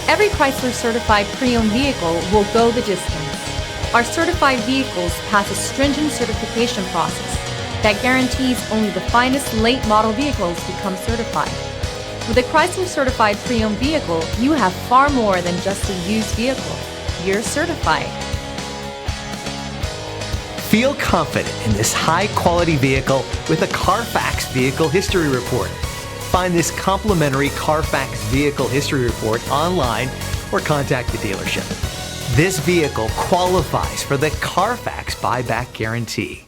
Every Chrysler certified pre-owned vehicle will go the distance. Our certified vehicles pass a stringent certification process that guarantees only the finest late model vehicles become certified. With a Chrysler certified pre-owned vehicle, you have far more than just a used vehicle. You're certified. Feel confident in this high-quality vehicle with a Carfax Vehicle History Report. Find this complimentary Carfax Vehicle History Report online or contact the dealership. This vehicle qualifies for the Carfax Buyback Guarantee.